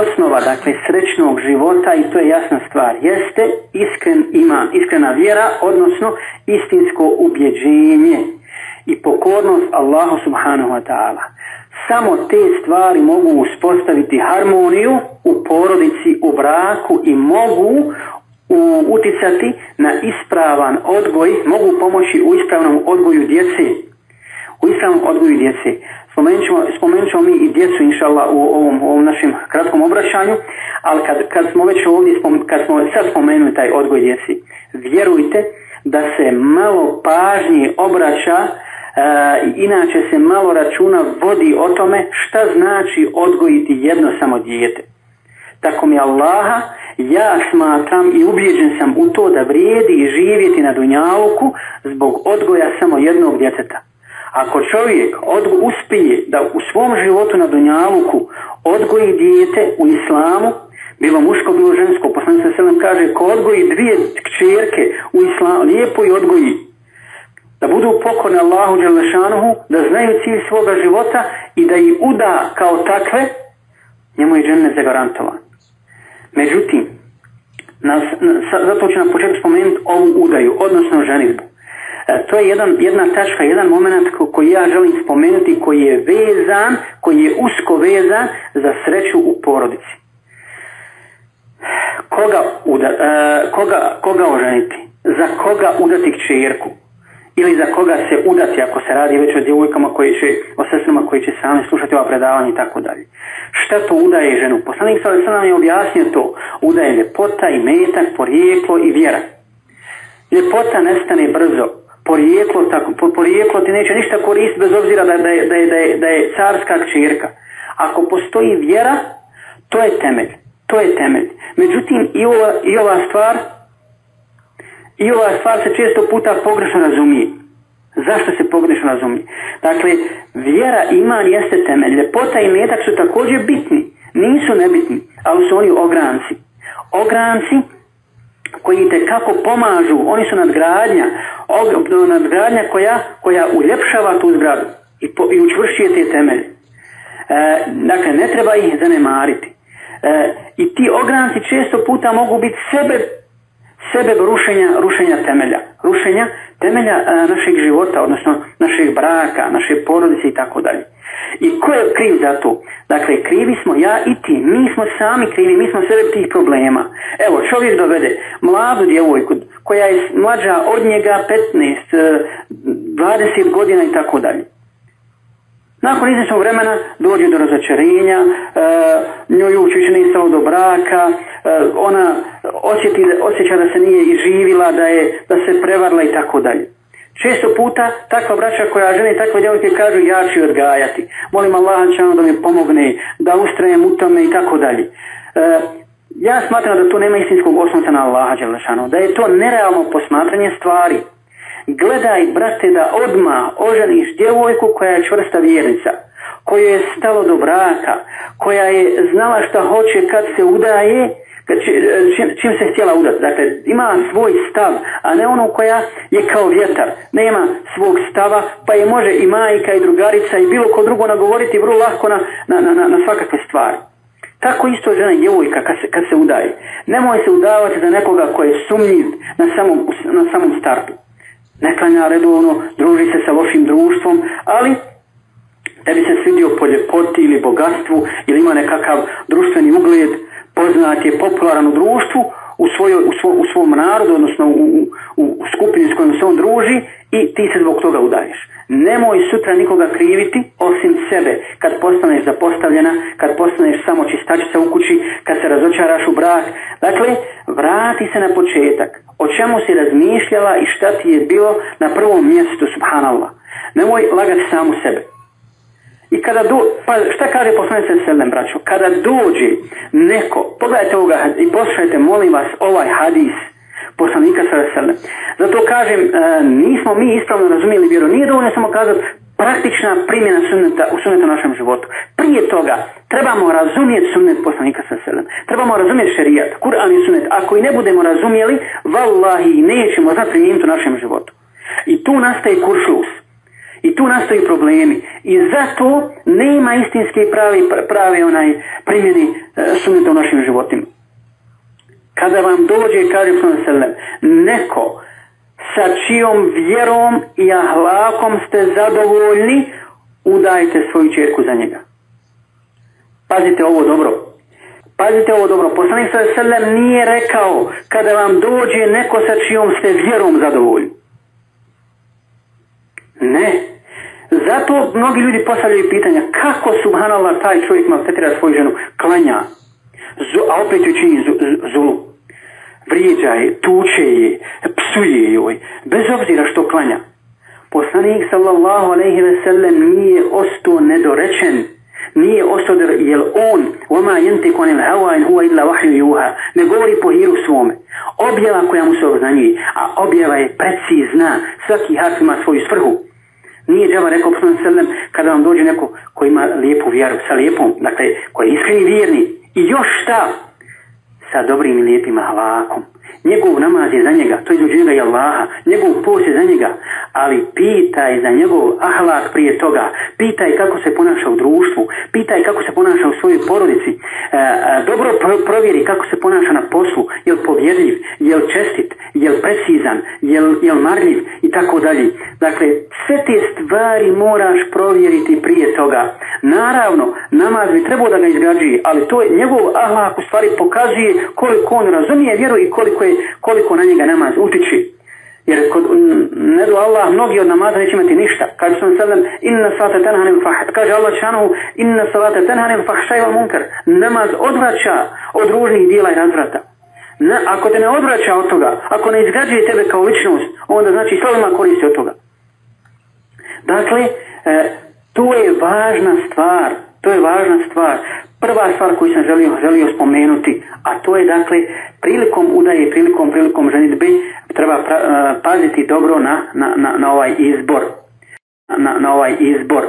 osnova, dakle, srećnog života, i to je jasna stvar, jeste iskren iman, iskrena vjera, odnosno istinsko ubjeđenje i pokornost Allahu subhanahu wa ta'ala. Samo te stvari mogu uspostaviti harmoniju u porodici, u braku i mogu uticati na ispravan odgoj, mogu pomoći u ispravnom odgoju djece. U ispravnom odgoju djece. Spomenut ćemo mi i djecu, inšallah, u ovom našem kratkom obraćanju, ali kad smo već ovdje, kad smo sad spomenuli taj odgoj djeci, vjerujte da se malo pažnje obraća, inače se malo računa vodi o tome šta znači odgojiti jedno samo dijete. Tako mi Allaha, ja smatram i ubijeđen sam u to da vrijedi živjeti na dunjaluku zbog odgoja samo jednog djeteta. Ako čovjek uspije da u svom životu na dunjaluku odgoji dijete u islamu, bilo muško, bilo žensko, poslanik sallallahu alejhi ve sellem kaže, ko odgoji dvije kćerke u islamu, lijepo i odgoji, da budu pokorne Allahu dželle šanuhu, da znaju cilj svoga života i da ih uda kao takve, njemu je džennet zagarantovan. Međutim, zato ću na početku spomenuti ovu udaju, odnosno ženidbu. To je jedna tačka, jedan moment koji ja želim spomenuti, koji je vezan, koji je usko vezan za sreću u porodici. Koga oženiti? Za koga udati kćerku? Ili za koga se udati ako se radi već o djevojkama o sestrama koji će sami slušati ova predavanja i tako dalje. Šta to udaje ženu? Poslanik sallallahu alejhi ve sellem je objasnio to. Udaje ljepota, imetak, porijeklo i vjera. Ljepota nestane brzo. Porijeklo ti neće ništa koristiti bez obzira da je carska kćerka. Ako postoji vjera, to je temelj. Međutim, i ova stvar se često puta pogrešno razumije. Zašto se pogrešno razumije? Dakle, vjera, iman jeste temelj. Ljepota i imetak su također bitni. Nisu nebitni, ali su oni ogranci. Ogranci koji tekako pomažu, oni su nadgradnja koja uljepšava tu zgradu i učvršćuje te temelje. Dakle, ne treba ih zanemariti. I ti ogranci često puta mogu biti sebe rušenja temelja našeg života, odnosno našeg braka, naše porodice i tako dalje. I ko je kriv za to? Dakle, krivi smo ja i ti, mi smo sami krivi, mi smo sebe tih problema. Evo, čovjek dovede mladu djevojku koja je mlađa od njega 15, 20 godina i tako dalje. Nakon izvjesnog vremena dođe do razočarenja, njoj uopće nije stalo do braka, ona osjeća da se nije izživila, da se prevarila i tako dalje. Često puta takva braća koja žene i takve djevojke kažu, ja ću odgajati, molim Allaha da mi pomogne, da ustrajem u tome i tako dalje. Ja smatram da to nema istinskog oslonca na Allaha dželle šanuhu, da je to nerealno posmatranje stvari. Gledaj, brate, da odmah oženiš djevojku koja je čvrsta vjernica, kojoj je stalo do braka, koja je znala šta hoće kad se udaje, čim se htjela udati. Dakle, ima svoj stav, a ne ono koja je kao vjetar, nema svog stava, pa je može i majka i drugarica i bilo ko drugo nagovoriti vrlo lahko na svakakve stvari. Tako isto žena i djevojka kad se udaje. Nemoj se udavati za nekoga koji je sumnjiv na samom startu. Ne klanja redovno, druži se sa lošim društvom, ali tebi se svidio po ljepoti ili bogatstvu ili ima nekakav društveni ugled, poznat je, popularan u društvu, u svom narodu, odnosno u skupini s kojom se on druži, i ti se zbog toga udaješ. Nemoj sutra nikoga kriviti osim sebe kad postaneš zapostavljena, kad postaneš samo čistačica u kući, kad se razočaraš u brak. Dakle, vrati se na početak. O čemu si razmišljala i šta ti je bilo na prvom mjestu, subhanallah. Nemoj lagati samu sebe. I šta kaže poslanik sallallahu alejhi ve sellem, braćo? Kada dođe neko, pogledajte ovoga i poslušajte, molim vas, ovaj hadis poslanika sallallahu alejhi ve sellem. Zato kažem, nismo mi ispravno razumijeli vjeru. Nije dovoljno samo kazati praktična primjena sunneta u sunnetu našem životu. Prije toga trebamo razumjeti sunnet poslanika sallallahu alejhi ve sellem. Trebamo razumjeti šerijat, Kur'an i sunnet. Ako i ne budemo razumjeli, vallahi nećemo znati primijeniti u našem životu. I tu nastaje kuršlus. I tu nastaju problemi. I zato nema istinske prave primjeni sunneta u našim životima. Kada vam dođe, kaže sallallahu neko sa čijom vjerom i ahlakom ste zadovoljni, udajte svoju ćerku za njega. Pazite ovo dobro. Pazite ovo dobro. Poslanik sallallahu nije rekao kada vam dođe neko sa čijom ste vjerom zadovoljni. Ne. Zato mnogi ljudi postavljaju pitanja kako subhanallah taj čovjek maltretira svoju ženu, klanja, a opet ju čini zulu. Vrijeđa je, tuče je, psuje joj, bez obzira što klanja. Poslanik sallallahu alejhi ve sellem nije ostao nedorečen, nije ostao jer on وَمَا يَنْتِقُ عَنِ الْهَوَا إِنْ هُوَ إِلَّا وَحْيٌ يُوحَى ne govori po hiru svome. Objava koja mu se obznanjuje, a objava je precizna, svaki harf ima svoju svrhu. Nije džaba rekao poslanik sallallahu alejhi ve sellem kada vam dođe neko koji ima lijepu vjeru, sa lijepom, dakle koji je iskreni vjerni i još šta? Sa dobrim i lijepim ahlakom. Njegov namaz je za njega, to je između njega i Allaha, njegov post je za njega, ali pitaj za njegov ahlak prije toga, pitaj kako se ponaša u društvu, pitaj kako se ponaša u svojoj porodici, dobro provjeri kako se ponaša na poslu, je li povjerljiv, je li čestit, je li precizan, je li marljiv i tako dalje. Dakle, sve te stvari moraš provjeriti prije toga. Naravno, namaz bi trebao da ga izgrađuje, ali to je njegov ahlak u stvari pokazuje koliko on razumije vjeru i koliko na njega namaz utiči. Jer kod ne do Allah mnogi od namaza neće imati ništa. Kaže sam sallam inna salata tanha anil fahša, kaže Allah šanu inna salata tanha anil fahšaj wal munkar. Namaz odvraća od ružnih dijela i razvrata. Ako te ne odvraća od toga, ako ne izgrađuje tebe kao ličnost, onda znači slabo ima koristi od toga. Dakle, to je važna stvar. To je važna stvar. Prva stvar koju sam želio spomenuti, a to je dakle prilikom udaje, prilikom ženidbe treba paziti dobro na ovaj izbor. Na ovaj izbor.